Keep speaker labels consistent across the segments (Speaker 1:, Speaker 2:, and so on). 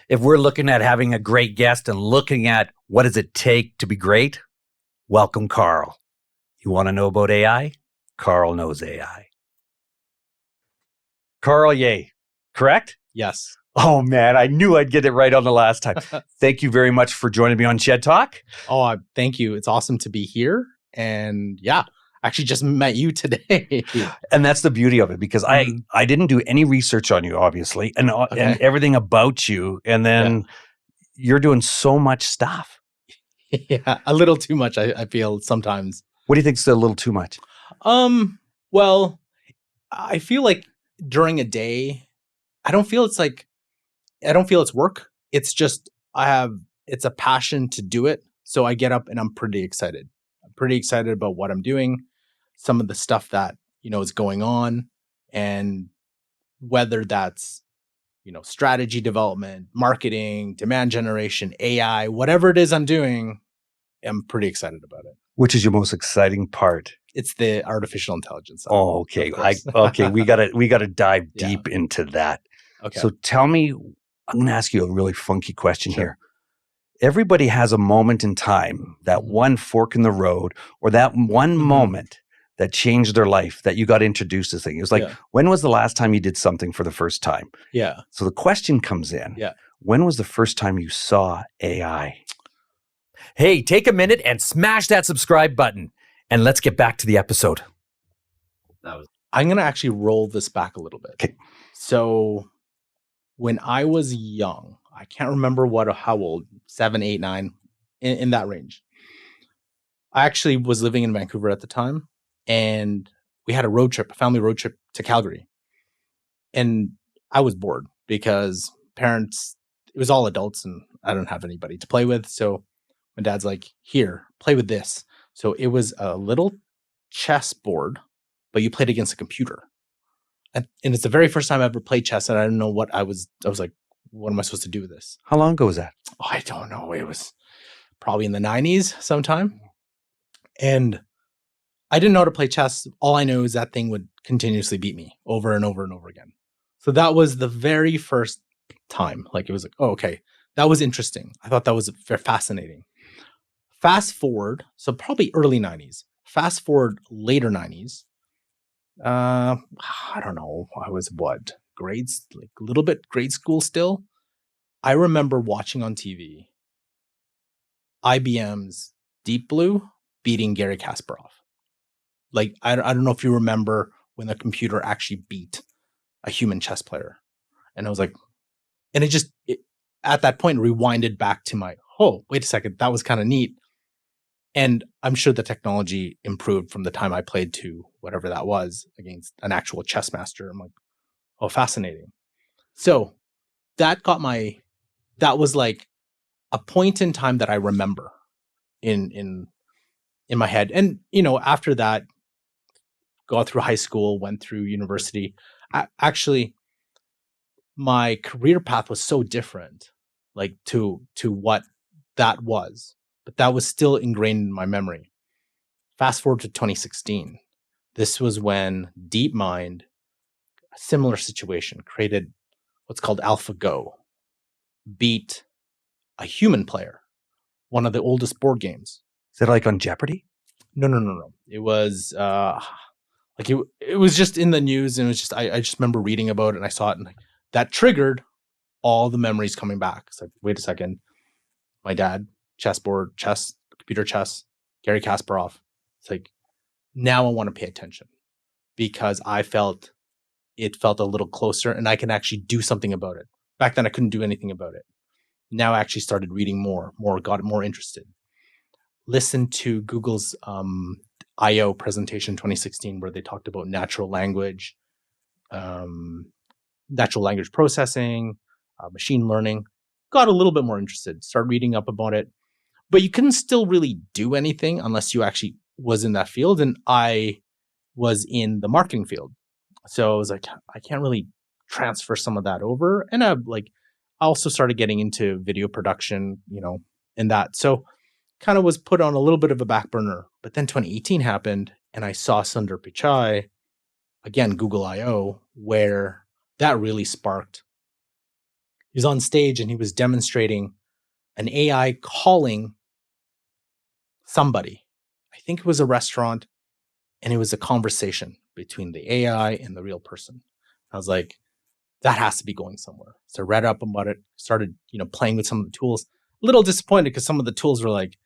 Speaker 1: If we're looking at having a great guest and looking at what does it take to be great, welcome Karl. You want to know about AI? Karl knows AI. Karl Yeh, correct?
Speaker 2: Yes.
Speaker 1: Oh man, I knew I'd get it right on the last time. Thank you very much for joining me on Shed Talk.
Speaker 2: Oh, thank you. It's awesome to be here. And yeah, I actually just met you today.
Speaker 1: And that's the beauty of it, because I didn't do any research on you, obviously, and everything about you. And then you're doing so much stuff.
Speaker 2: Yeah, a little too much, I feel sometimes.
Speaker 1: What do you think's a little too much?
Speaker 2: Well, I feel like during a day, I don't feel it's work. It's just it's a passion to do it. So I get up and I'm pretty excited. I'm pretty excited about what I'm doing, some of the stuff that, is going on, and whether that's, strategy development, marketing, demand generation, AI, whatever it is I'm doing, I'm pretty excited about it.
Speaker 1: Which is your most exciting part?
Speaker 2: It's the artificial intelligence side.
Speaker 1: Oh, okay. We gotta dive deep into that.
Speaker 2: Okay.
Speaker 1: So tell me, I'm going to ask you a really funky question here. Everybody has a moment in time, that one fork in the road, or that one moment that changed their life, that you got introduced to things. It was like, when was the last time you did something for the first time?
Speaker 2: Yeah.
Speaker 1: So the question comes in.
Speaker 2: Yeah.
Speaker 1: When was the first time you saw AI? Hey, take a minute and smash that subscribe button, and let's get back to the episode.
Speaker 2: I'm going to actually roll this back a little bit.
Speaker 1: Okay.
Speaker 2: So when I was young, I can't remember how old, 7, 8, 9, in that range. I actually was living in Vancouver at the time, and we had a family road trip to Calgary. And I was bored because it was all adults and I don't have anybody to play with. So my dad's like, here, play with this. So it was a little chess board, but you played against a computer. And it's the very first time I ever played chess, and I didn't know what I was like, what am I supposed to do with this?
Speaker 1: How long ago was that?
Speaker 2: Oh, I don't know. It was probably in the 90s sometime. And I didn't know how to play chess. All I know is that thing would continuously beat me over and over and over again. So that was the very first time. Like, it was like, oh, okay, that was interesting. I thought that was very fascinating. Fast forward, so probably early 90s. Fast forward later 90s. I don't know. I was grades, like a little bit grade school still. I remember watching on TV IBM's Deep Blue beating Garry Kasparov. Like, I don't know if you remember when the computer actually beat a human chess player. And I was like, and it at that point rewinded back to wait a second, that was kind of neat. And I'm sure the technology improved from the time I played to whatever that was against an actual chess master. I'm like, oh, fascinating. So that was like a point in time that I remember in my head. And, after that, got through high school, went through university. Actually, my career path was so different, like to what that was. But that was still ingrained in my memory. Fast forward to 2016. This was when DeepMind, a similar situation, created what's called AlphaGo, beat a human player, one of the oldest board games.
Speaker 1: Is it like on Jeopardy?
Speaker 2: No. It was it was just in the news, and it was just I just remember reading about it, and I saw it, and that triggered all the memories coming back. It's like, wait a second, my dad, chessboard, chess, computer chess, Garry Kasparov. It's like, now I want to pay attention because it felt a little closer, and I can actually do something about it. Back then I couldn't do anything about it. Now I actually started reading more, got more interested. Listened to Google's I/O presentation 2016, where they talked about natural language processing, machine learning. Got a little bit more interested, started reading up about it. But you couldn't still really do anything unless you actually was in that field. And I was in the marketing field. So I was like, I can't really transfer some of that over. And I also started getting into video production, and that. So kind of was put on a little bit of a back burner. But then 2018 happened, and I saw Sundar Pichai, again, Google I/O, where that really sparked was on stage and he was demonstrating an AI calling somebody. I think it was a restaurant, and it was a conversation between the AI and the real person. I was like, that has to be going somewhere. So I read up about it, started, playing with some of the tools. A little disappointed because some of the tools were like,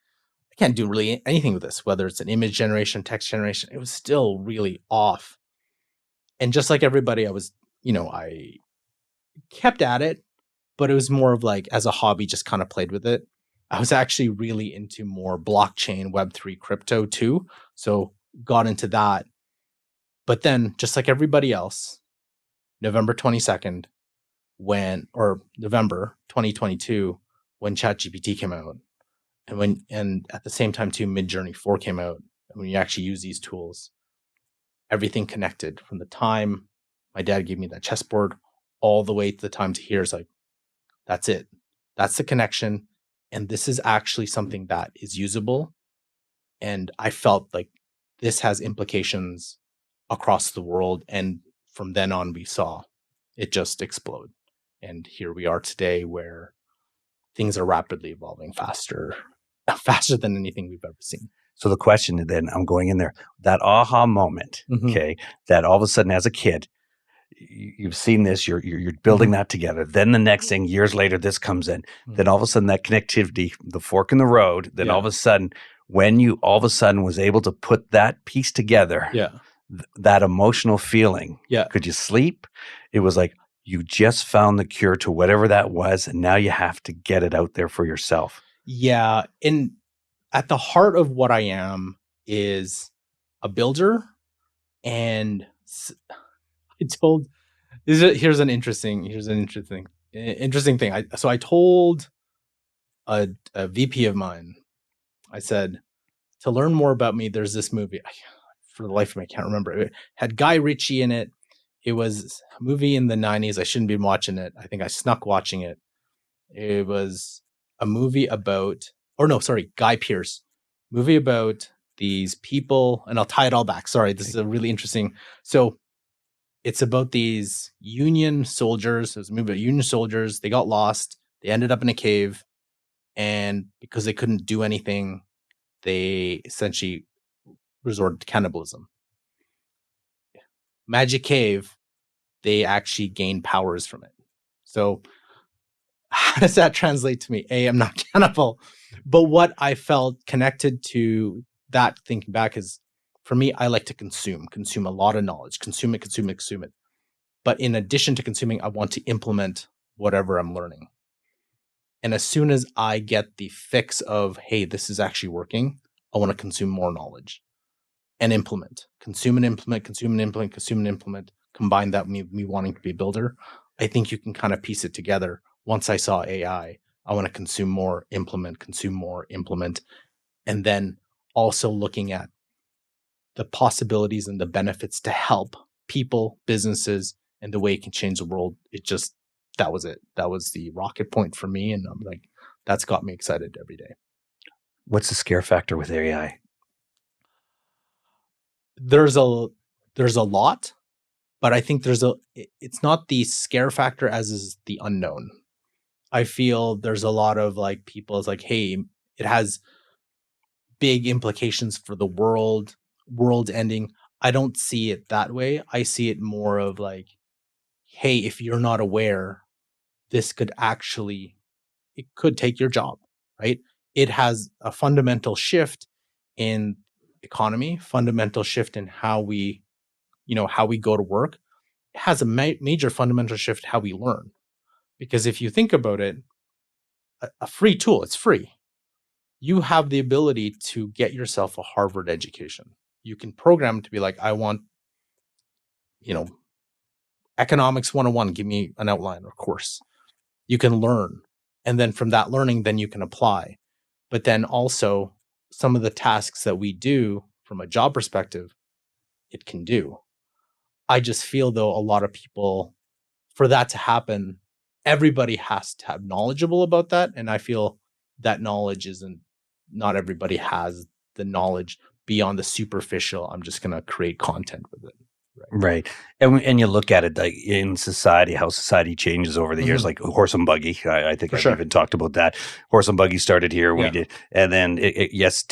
Speaker 2: I can't do really anything with this, whether it's an image generation, text generation. It was still really off. And just like everybody, I kept at it, but it was more of like as a hobby, just kind of played with it. I was actually really into more blockchain, Web3, crypto too. So got into that. But then, just like everybody else, November 22nd, November 2022, when ChatGPT came out, and at the same time too, Midjourney 4 came out, and when you actually use these tools, everything connected from the time my dad gave me that chessboard all the way to the time to here is like, that's it. That's the connection. And this is actually something that is usable. And I felt like this has implications across the world. And from then on, we saw it just explode. And here we are today where things are rapidly evolving faster than anything we've ever seen.
Speaker 1: So the question then, I'm going in there, that aha moment, okay, that all of a sudden as a kid, you've seen this, you're building that together. Then the next thing, years later, this comes in. Then all of a sudden that connectivity, the fork in the road, then all of a sudden, when you all of a sudden was able to put that piece together, that emotional feeling, could you sleep? It was like you just found the cure to whatever that was, and now you have to get it out there for yourself.
Speaker 2: Yeah. And at the heart of what I am is a builder. And here's an interesting thing. I told a VP of mine, I said, to learn more about me, there's this movie. For the life of me, I can't remember. It had Guy Ritchie in it. It was a movie in the 90s. I shouldn't be watching it. I think I snuck watching it. It was a movie about, Guy Pearce. Movie about these people, and I'll tie it all back. Sorry, this is a really interesting. So it's about these Union soldiers. It was a movie about Union soldiers. They got lost. They ended up in a cave. And because they couldn't do anything, they essentially resorted to cannibalism. Magic Cave, they actually gained powers from it. So how does that translate to me? I'm not cannibal. But what I felt connected to that thinking back is, for me, I like to consume a lot of knowledge, consume it. But in addition to consuming, I want to implement whatever I'm learning. And as soon as I get the fix of, hey, this is actually working, I want to consume more knowledge and implement, consume and implement, combine that with me wanting to be a builder. I think you can kind of piece it together. Once I saw AI, I want to consume more, implement, and then also looking at the possibilities and the benefits to help people, businesses, and the way it can change the world. That was it. That was the rocket point for me. And I'm like, that's got me excited every day.
Speaker 1: What's the scare factor with AI?
Speaker 2: There's a lot, but I think it's not the scare factor as is the unknown. I feel there's a lot of like people is like, hey, it has big implications for the world ending. I don't see it that way. I see it more of like, hey, if you're not aware, this could take your job, right? It has a fundamental shift in economy, fundamental shift in how we go to work. It has a major fundamental shift how we learn. Because if you think about it, a free tool, it's free. You have the ability to get yourself a Harvard education. You can program to be like, I want, economics 101, give me an outline or course. You can learn. And then from that learning, then you can apply. But then also some of the tasks that we do from a job perspective, it can do. I just feel though, a lot of people, for that to happen, everybody has to have knowledgeable about that. And I feel that not everybody has the knowledge beyond the superficial. I'm just going to create content with it.
Speaker 1: Right. And you look at it like in society, how society changes over the years, like horse and buggy. I think I've even talked about that. Horse and buggy started here. We did. And then, yes,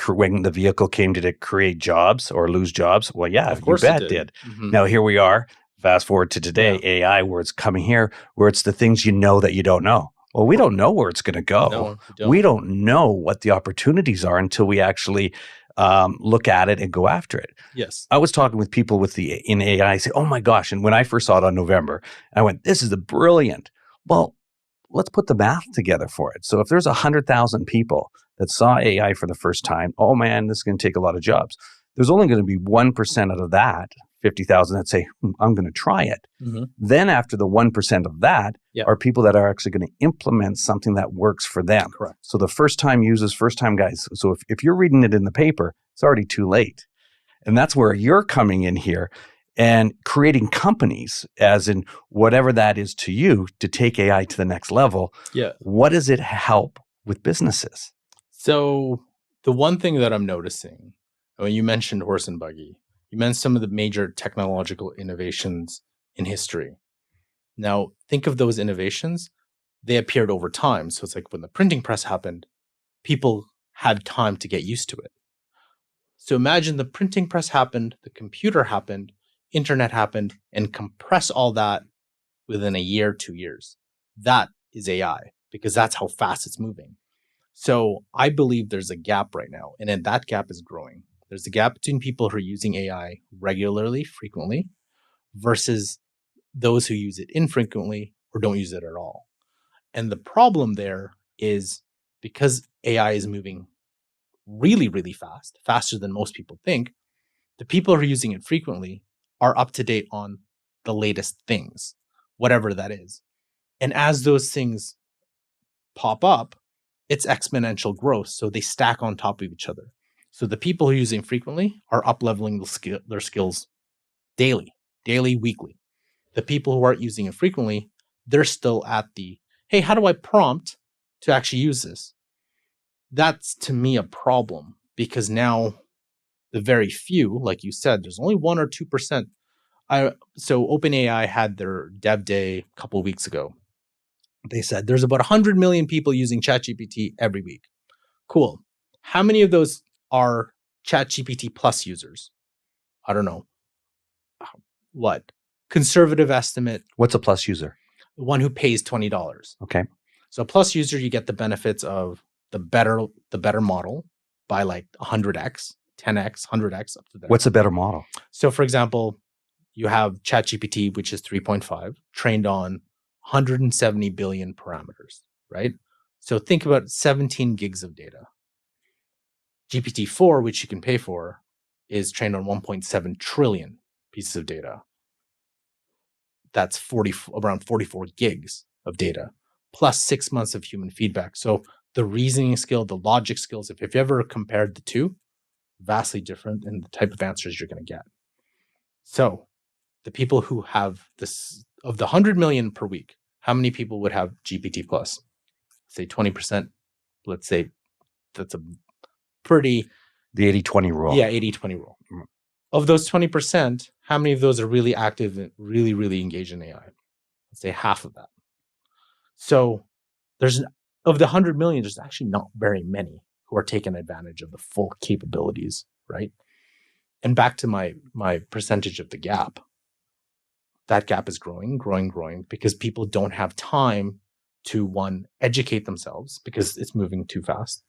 Speaker 1: when the vehicle came, did it create jobs or lose jobs? Well, yeah,
Speaker 2: Of course
Speaker 1: you bet
Speaker 2: it
Speaker 1: it
Speaker 2: did.
Speaker 1: did. Now, here we are. Fast forward to today, AI, where it's coming here, where it's the things you know that you don't know. Well, we don't know where it's going to go.
Speaker 2: No,
Speaker 1: we don't know what the opportunities are until we actually look at it and go after it.
Speaker 2: Yes.
Speaker 1: I was talking with people in AI. I say, "Oh my gosh!" And when I first saw it on November, I went, "This is brilliant." Well, let's put the math together for it. So if there's 100,000 people that saw AI for the first time, oh man, this is going to take a lot of jobs. There's only going to be 1% out of that 50,000 that say, I'm going to try it. Then after the 1% of that are people that are actually going to implement something that works for them.
Speaker 2: Correct.
Speaker 1: So the first time users, first time guys. So if you're reading it in the paper, it's already too late. And that's where you're coming in here and creating companies, as in whatever that is to you, to take AI to the next level.
Speaker 2: Yeah.
Speaker 1: What does it help with businesses?
Speaker 2: So the one thing that I'm noticing, when you mentioned horse and buggy, you mentioned some of the major technological innovations in history. Now, think of those innovations. They appeared over time. So it's like when the printing press happened, people had time to get used to it. So imagine the printing press happened, the computer happened, internet happened, and compress all that within a year, 2 years. That is AI, because that's how fast it's moving. So I believe there's a gap right now, and then that gap is growing. There's a gap between people who are using AI regularly, frequently, versus those who use it infrequently or don't use it at all. And the problem there is because AI is moving really, really fast, faster than most people think, the people who are using it frequently are up to date on the latest things, whatever that is. And as those things pop up, it's exponential growth. So they stack on top of each other. So the people who are using frequently are up leveling their skills daily, weekly. The people who aren't using it frequently, they're still at the, hey, how do I prompt to actually use this? That's to me a problem, because now the very few, like you said, there's only 1 or 2%. So OpenAI had their dev day a couple of weeks ago. They said there's about 100 million people using ChatGPT every week. Cool. How many of those are ChatGPT Plus users? I don't know. What? Conservative estimate.
Speaker 1: What's a Plus user?
Speaker 2: The one who pays $20.
Speaker 1: Okay.
Speaker 2: So a Plus user, you get the benefits of the better model by like 100x, 10x, 100x up to that.
Speaker 1: What's a better model?
Speaker 2: So for example, you have ChatGPT, which is 3.5, trained on 170 billion parameters, right? So think about 17 gigs of data. GPT-4, which you can pay for, is trained on 1.7 trillion pieces of data. That's around 44 gigs of data, plus 6 months of human feedback. So the reasoning skill, the logic skills, if you've ever compared the two, vastly different in the type of answers you're going to get. So the people who have this, of the 100 million per week, how many people would have GPT plus? Say 20%. Let's say that's a pretty...
Speaker 1: The 80-20 rule.
Speaker 2: Yeah, 80-20 rule. Of those 20%, how many of those are really active and really, really engaged in AI? Let's say half of that. So of the 100 million, there's actually not very many who are taking advantage of the full capabilities, right? And back to my percentage of the gap, that gap is growing because people don't have time to, one, educate themselves because it's moving too fast.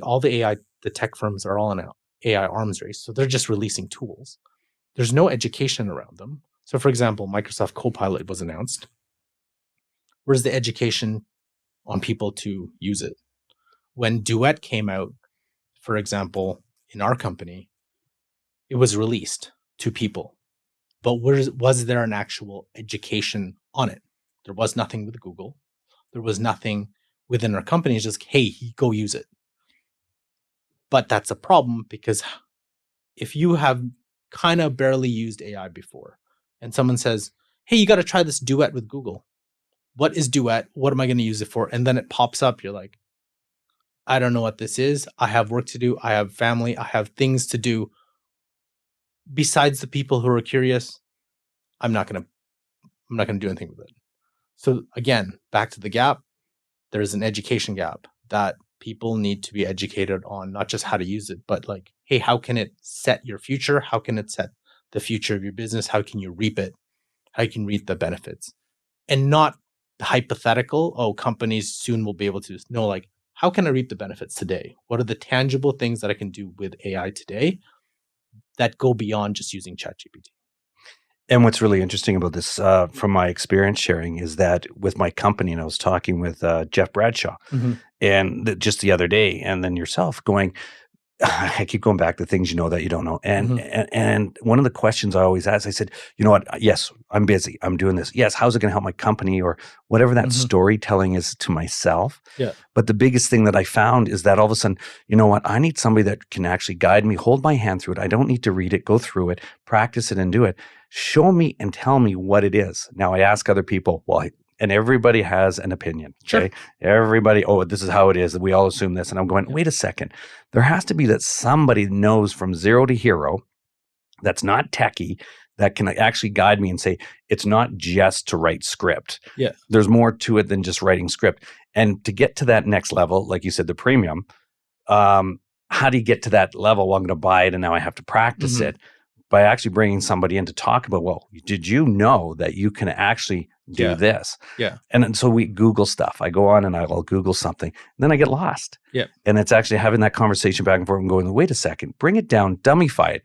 Speaker 2: All the AI, the tech firms are all in an AI arms race, so they're just releasing tools. There's no education around them. So for example, Microsoft Copilot was announced. Where's the education on people to use it? When Duet came out, for example, in our company, it was released to people. But was there an actual education on it? There was nothing with Google. There was nothing within our company. It's just, hey, go use it. But that's a problem, because if you have kind of barely used AI before and someone says, hey, you got to try this Duet with Google. What is Duet? What am I going to use it for? And then it pops up. You're like, I don't know what this is. I have work to do. I have family. I have things to do. besides the people who are curious, I'm not going to do anything with it. So again, back to the gap, there's an education gap that people need to be educated on, not just how to use it, but like, hey, how can it set your future? How can it set the future of your business? How can you reap it? How you can reap the benefits? And not hypothetical, oh, companies soon will be able to. No, like, how can I reap the benefits today? What are the tangible things that I can do with AI today that go beyond just using ChatGPT?
Speaker 1: And what's really interesting about this, from my experience sharing, is that with my company, and I was talking with Jeff Bradshaw, and just the other day, and then yourself, going, I keep going back to things you know that you don't know. And one of the questions I always ask, I said, you know what? Yes, I'm busy. I'm doing this. Yes, how's it going to help my company, or whatever that storytelling is to myself?
Speaker 2: Yeah.
Speaker 1: But the biggest thing that I found is that all of a sudden, you know what? I need somebody that can actually guide me, hold my hand through it. I don't need to read it, go through it, practice it, and do it. Show me and tell me what it is. Now I ask other people, and everybody has an opinion. Okay.
Speaker 2: Sure.
Speaker 1: Everybody, this is how it is. We all assume this. And I'm going, wait a second. There has to be that somebody knows from zero to hero that's not techie, that can actually guide me and say, it's not just to write script.
Speaker 2: Yeah.
Speaker 1: There's more to it than just writing script. And to get to that next level, like you said, the premium, how do you get to that level? Well, I'm going to buy it and now I have to practice it. By actually bringing somebody in to talk about, well, did you know that you can actually do this?
Speaker 2: Yeah.
Speaker 1: And so we Google stuff. I go on and I'll Google something. And then I get lost.
Speaker 2: Yeah.
Speaker 1: And it's actually having that conversation back and forth and going, wait a second, bring it down, dummify it.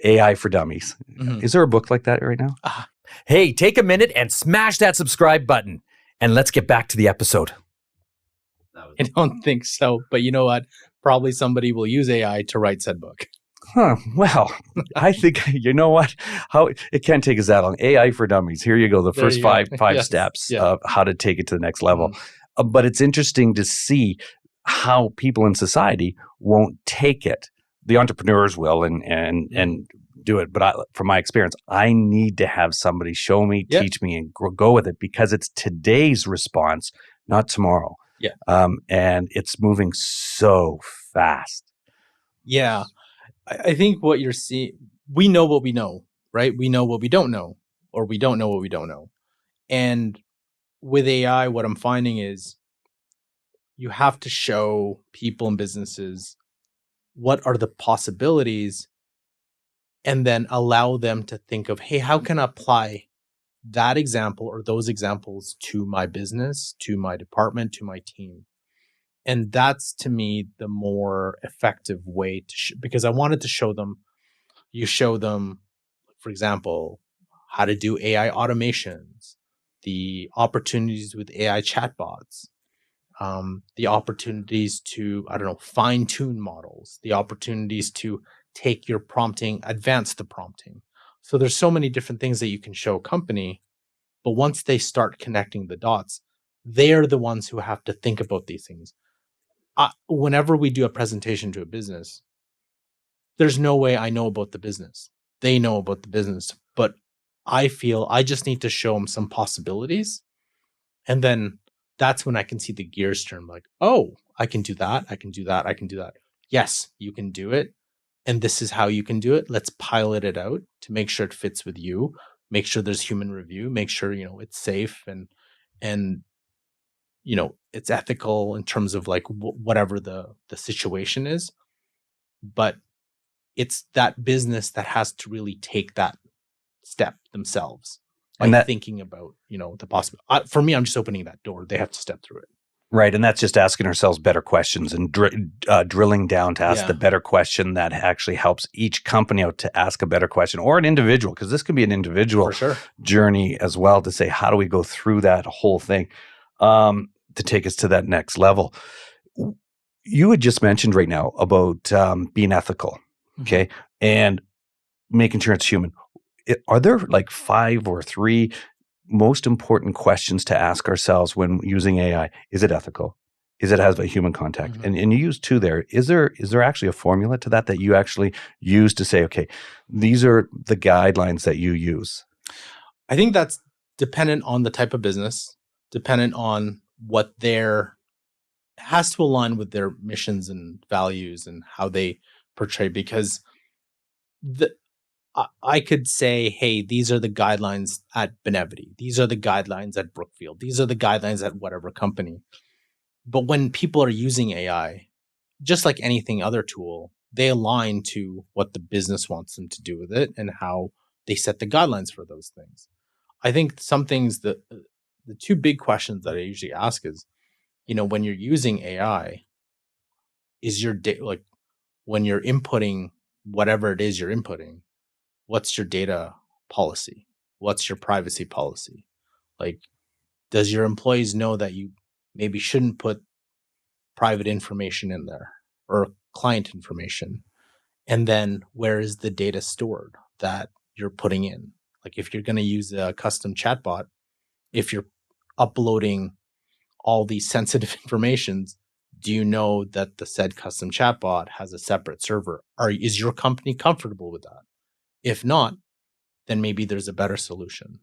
Speaker 1: AI for Dummies. Is there a book like that right now?
Speaker 3: Hey, take a minute and smash that subscribe button. And let's get back to the episode.
Speaker 2: I don't think so. But you know what? Probably somebody will use AI to write said book.
Speaker 1: Well, I think, you know what? How it can't take us that long. AI for Dummies. Here you go. The first five steps of how to take it to the next level. But it's interesting to see how people in society won't take it. The entrepreneurs will and do it. But from my experience, I need to have somebody show me, teach me, and go with it, because it's today's response, not tomorrow.
Speaker 2: Yeah.
Speaker 1: And it's moving so fast.
Speaker 2: Yeah. I think what you're seeing, we know what we know, right? We know what we don't know, or we don't know what we don't know. And with AI, what I'm finding is you have to show people and businesses what are the possibilities, and then allow them to think of, hey, how can I apply that example or those examples to my business, to my department, to my team? And that's, to me, the more effective way to because I wanted to show them, for example, how to do AI automations, the opportunities with AI chatbots, the opportunities to, fine tune models, the opportunities to take your prompting, advance the prompting. So there's so many different things that you can show a company, but once they start connecting the dots, they're the ones who have to think about these things. Whenever we do a presentation to a business, there's no way I know about the business. They know about the business, but I feel I just need to show them some possibilities. And then that's when I can see the gears turn, like, oh, I can do that. I can do that. I can do that. Yes, you can do it. And this is how you can do it. Let's pilot it out to make sure it fits with you. Make sure there's human review. Make sure, it's safe and it's ethical in terms of like whatever the situation is. But it's that business that has to really take that step themselves by thinking about, the possible. For me, I'm just opening that door. They have to step through it.
Speaker 1: Right. And that's just asking ourselves better questions and drilling down to ask the better question that actually helps each company out to ask a better question, or an individual, because this can be an individual journey as well, to say, how do we go through that whole thing to take us to that next level? You had just mentioned right now about being ethical, okay, and making sure it's human. Are there like 5 or 3 most important questions to ask ourselves when using AI? Is it ethical? Is it has a human contact? And you use 2 there. Is there actually a formula to that you actually use to say, okay, these are the guidelines that you use?
Speaker 2: I think that's dependent on the type of business, dependent on what has to align with their missions and values and how they portray, because I could say, hey, these are the guidelines at Benevity. These are the guidelines at Brookfield. These are the guidelines at whatever company. But when people are using AI, just like anything other tool, they align to what the business wants them to do with it and how they set the guidelines for those things. I think some things that the two big questions that I usually ask is, when you're using AI, is your data like when you're inputting whatever it is you're inputting, what's your data policy? What's your privacy policy? Like, does your employees know that you maybe shouldn't put private information in there or client information? And then where is the data stored that you're putting in? Like, if you're going to use a custom chatbot, if you're uploading all these sensitive informations, do you know that the said custom chatbot has a separate server? Is your company comfortable with that? If not, then maybe there's a better solution.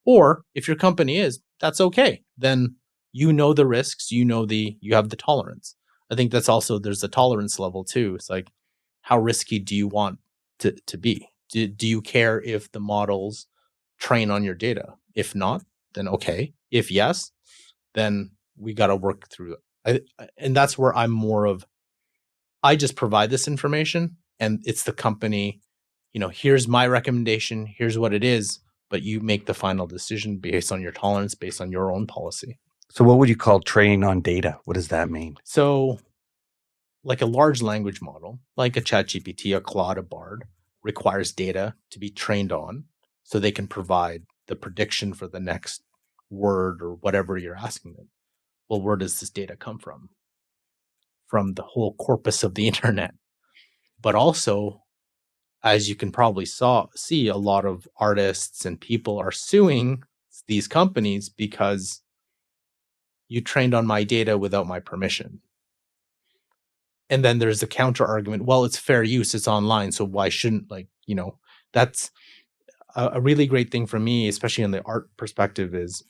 Speaker 2: Or if your company is, that's okay. Then you know the risks, you have the tolerance. I think that's also, there's a tolerance level too. It's like, how risky do you want to be? Do you care if the models train on your data? If not, then okay. If yes, then we got to work through it. And that's where I'm more of, I just provide this information and it's the company, here's my recommendation, here's what it is, but you make the final decision based on your tolerance, based on your own policy.
Speaker 1: So what would you call training on data? What does that mean?
Speaker 2: So like a large language model, like a ChatGPT, a Claude, a Bard, requires data to be trained on so they can provide the prediction for the next word or whatever you're asking them. Well, where does this data come from? From the whole corpus of the internet. But also, as you can probably see, a lot of artists and people are suing these companies because you trained on my data without my permission. And then there's the counter argument. Well, it's fair use. It's online. So why shouldn't, that's a really great thing for me, especially in the art perspective is,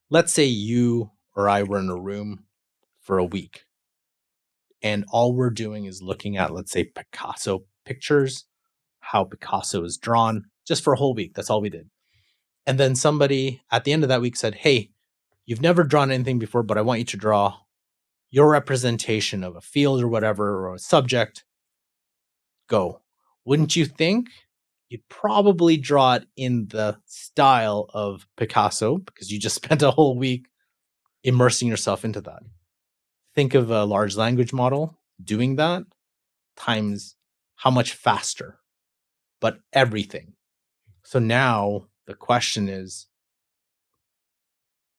Speaker 2: let's say you or I were in a room for a week and all we're doing is looking at, let's say, Picasso pictures, how Picasso is drawn, just for a whole week. That's all we did. And then somebody at the end of that week said, hey, you've never drawn anything before, but I want you to draw your representation of a field or whatever, or a subject. Go. Wouldn't you think you'd probably draw it in the style of Picasso because you just spent a whole week immersing yourself into that? Think of a large language model doing that times how much faster, but everything. So now the question is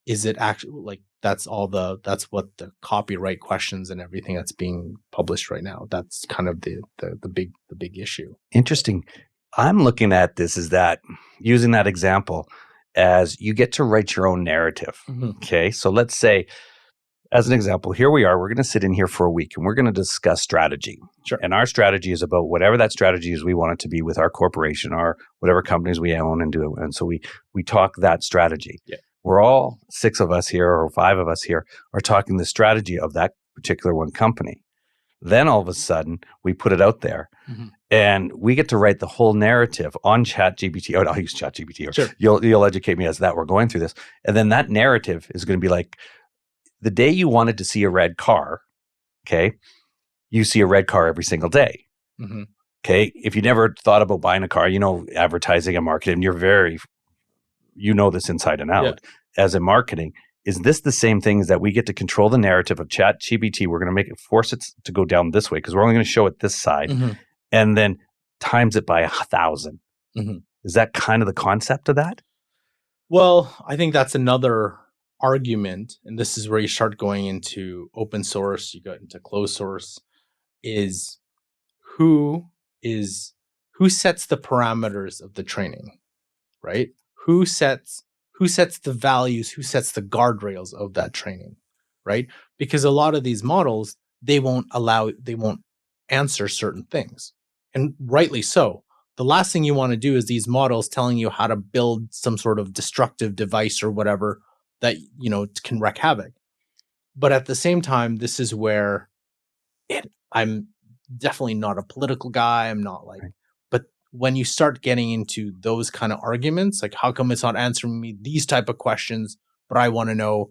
Speaker 2: it actually that's what the copyright questions and everything that's being published right now. That's kind of the big issue.
Speaker 1: Interesting. I'm looking at this as that, using that example, as you get to write your own narrative.
Speaker 2: Mm-hmm.
Speaker 1: Okay. So let's say, as an example, here we are, we're going to sit in here for a week and we're going to discuss strategy.
Speaker 2: Sure.
Speaker 1: And our strategy is about whatever that strategy is we want it to be with our corporation or whatever companies we own and do. And so we talk that strategy.
Speaker 2: Yeah.
Speaker 1: We're all 6 of us here or 5 of us here are talking the strategy of that particular one company. Then all of a sudden we put it out there.
Speaker 2: Mm-hmm.
Speaker 1: And we get to write the whole narrative on ChatGPT. Oh, I'll use ChatGPT. Or
Speaker 2: sure.
Speaker 1: You'll educate me as that we're going through this. And then that narrative is going to be like, the day you wanted to see a red car, okay, you see a red car every single day.
Speaker 2: Mm-hmm.
Speaker 1: Okay. If you never thought about buying a car, advertising and marketing, you know this inside and out. Yeah. As in marketing, is this the same thing as that we get to control the narrative of ChatGPT? We're going to force it to go down this way because we're only going to show it this side.
Speaker 2: Mm-hmm.
Speaker 1: And then times it by 1,000.
Speaker 2: Mm-hmm.
Speaker 1: Is that kind of the concept of that?
Speaker 2: Well, I think that's another argument, and this is where you start going into open source, you go into closed source, is who sets the parameters of the training, right? Who sets the values, who sets the guardrails of that training, right? Because a lot of these models, they won't answer certain things. And rightly so. The last thing you want to do is these models telling you how to build some sort of destructive device or whatever that, can wreak havoc. But at the same time, this is where I'm definitely not a political guy. I'm not but when you start getting into those kind of arguments, like how come it's not answering me these type of questions, but I want to know,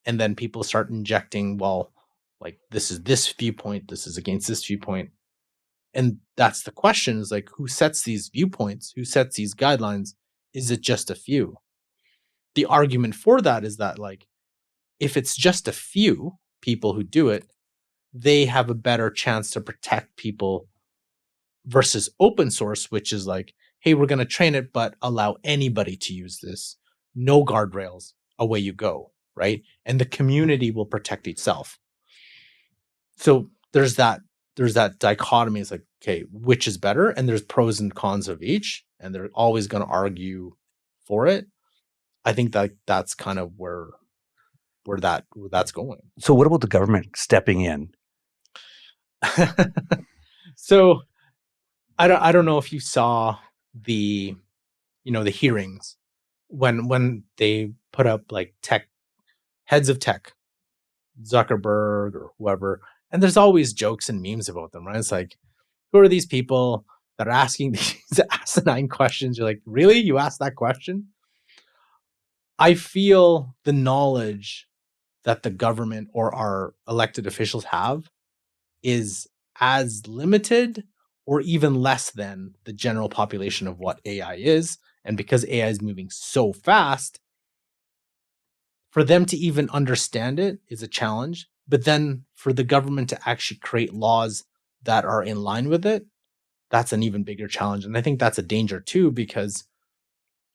Speaker 2: and then people start injecting, well, like this is this viewpoint, this is against this viewpoint. And that's the question, is like, who sets these viewpoints? Who sets these guidelines? Is it just a few? The argument for that is that, like, if it's just a few people who do it, they have a better chance to protect people versus open source, which is like, hey, we're going to train it, but allow anybody to use this. No guardrails, away you go, right? And the community will protect itself. So there's that dichotomy. It's like, okay, which is better? And there's pros and cons of each, and they're always going to argue for it. I think that that's kind of where that's going.
Speaker 1: So what about the government stepping in?
Speaker 2: So I don't know if you saw the hearings when they put up like heads of tech, Zuckerberg or whoever, and there's always jokes and memes about them, right? It's like, who are these people that are asking these asinine questions? You're like, really? You asked that question? I feel the knowledge that the government or our elected officials have is as limited or even less than the general population of what AI is. And because AI is moving so fast, for them to even understand it is a challenge. But then for the government to actually create laws that are in line with it, that's an even bigger challenge. And I think that's a danger too, because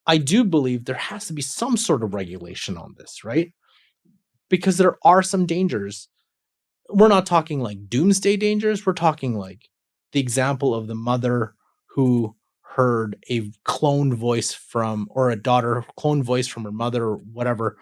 Speaker 2: I do believe there has to be some sort of regulation on this, right? Because there are some dangers. We're not talking like doomsday dangers. We're talking like the example of the mother who heard a cloned voice from, or a daughter cloned voice from her mother or whatever.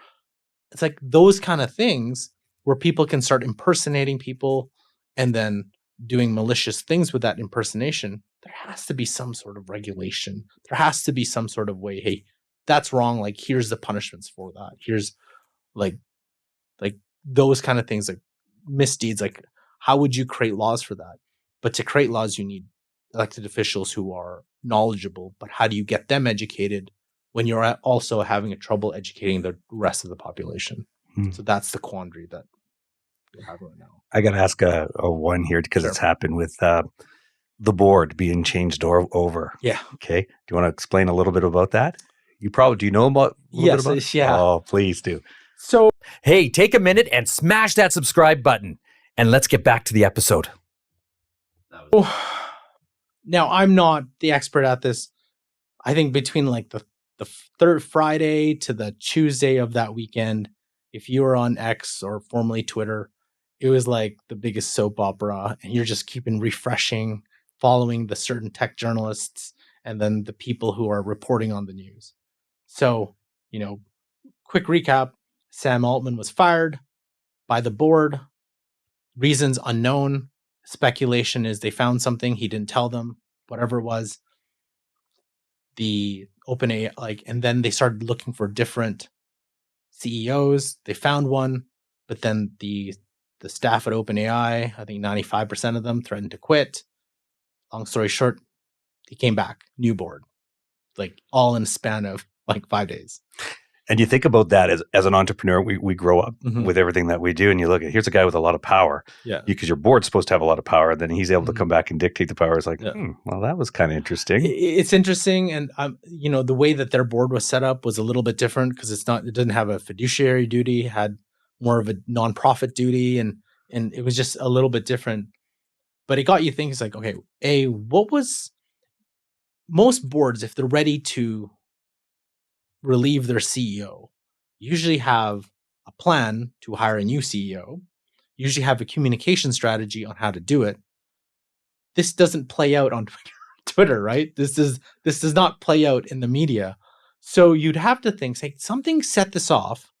Speaker 2: It's like those kind of things where people can start impersonating people and then doing malicious things with that impersonation. There has to be some sort of regulation. There has to be some sort of way, hey, that's wrong. Like, here's the punishments for that. Here's like those kind of things, like misdeeds. Like, how would you create laws for that? But to create laws, you need elected officials who are knowledgeable. But how do you get them educated when you're also having a trouble educating the rest of the population? So that's the quandary that we have right now.
Speaker 1: I got to ask a one here because it's happened with the board being changed over.
Speaker 2: Yeah.
Speaker 1: Okay. Do you want to explain a little bit about that? Do you know about a little bit about it?
Speaker 2: Yeah.
Speaker 1: Oh, please do.
Speaker 2: So,
Speaker 3: hey, take a minute and smash that subscribe button, and let's get back to the episode.
Speaker 2: Now, I'm not the expert at this. I think between like the third Friday to the Tuesday of that weekend, if you were on X or formerly Twitter, it was like the biggest soap opera, and you're just keeping refreshing, following the certain tech journalists and then the people who are reporting on the news. So, quick recap. Sam Altman was fired by the board. Reasons unknown. Speculation is they found something, he didn't tell them, whatever it was. The OpenAI, and then they started looking for different CEOs. They found one, but then the staff at OpenAI, I think 95% of them threatened to quit. Long story short, he came back, new board, like all in a span of like 5 days.
Speaker 1: And you think about that as an entrepreneur, we grow up with everything that we do, and you look at, here's a guy with a lot of power.
Speaker 2: Yeah.
Speaker 1: Because your board's supposed to have a lot of power, then he's able to come back and dictate the power. It's like, well, that was kind of interesting.
Speaker 2: It's interesting. And, the way that their board was set up was a little bit different because it didn't have a fiduciary duty, had more of a nonprofit duty, and it was just a little bit different. But it got you thinking, it's like, okay, what was most boards, if they're ready to relieve their CEO, usually have a plan to hire a new CEO, usually have a communication strategy on how to do it. This doesn't play out on Twitter, right? This does not play out in the media. So you'd have to think, say, something set this off.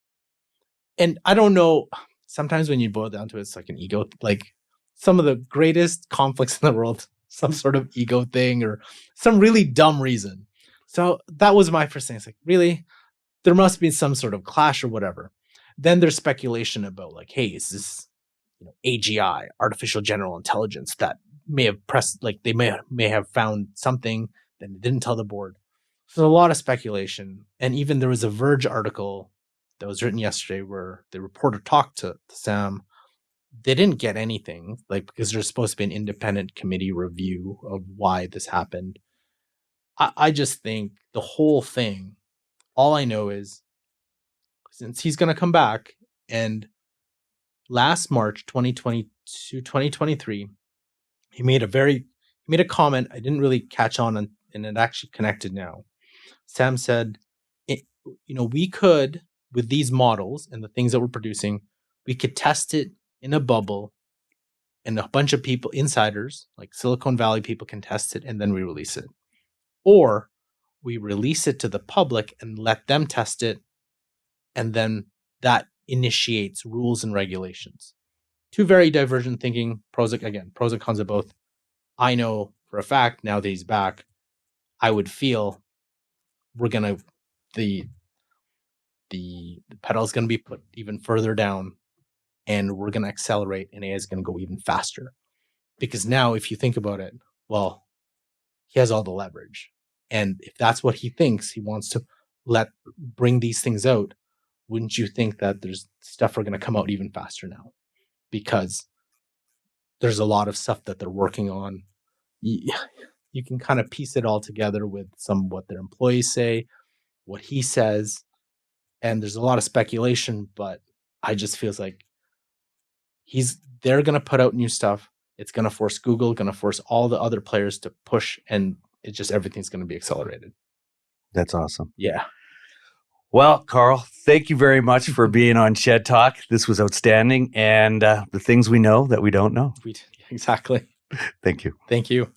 Speaker 2: And I don't know, sometimes when you boil down to it, it's like an ego, like some of the greatest conflicts in the world, some sort of ego thing or some really dumb reason. So that was my first thing. It's like, really? There must be some sort of clash or whatever. Then there's speculation about like, hey, is this AGI, artificial general intelligence, that may have they may have found something then it didn't tell the board. So a lot of speculation. And even there was a Verge article that was written yesterday where the reporter talked to Sam. They didn't get anything, like, because there's supposed to be an independent committee review of why this happened. I just think the whole thing, all I know is, since he's going to come back, and last March 2022, 2023, he made a comment I didn't really catch on, and it actually connected now. Sam said, we could, with these models and the things that we're producing, we could test it in a bubble, and a bunch of people, insiders, like Silicon Valley people, can test it, and then we release it. Or we release it to the public and let them test it, and then that initiates rules and regulations. Two very divergent thinking, pros and cons of both. I know for a fact, now that he's back, I would feel the pedal's gonna be put even further down, and we're gonna accelerate, and AI is gonna go even faster. Because now, if you think about it, well, he has all the leverage. And if that's what he thinks, he wants to bring these things out, wouldn't you think that there's stuff are going to come out even faster now? Because there's a lot of stuff that they're working on. You can kind of piece it all together with what their employees say, what he says, and there's a lot of speculation, but I just feels like they're going to put out new stuff. It's going to force Google, going to force all the other players to push, and everything's going to be accelerated.
Speaker 1: That's awesome.
Speaker 2: Yeah.
Speaker 1: Well, Karl, thank you very much for being on Shed Talk. This was outstanding. And the things we know that we don't know.
Speaker 2: Exactly.
Speaker 1: Thank you.
Speaker 2: Thank you.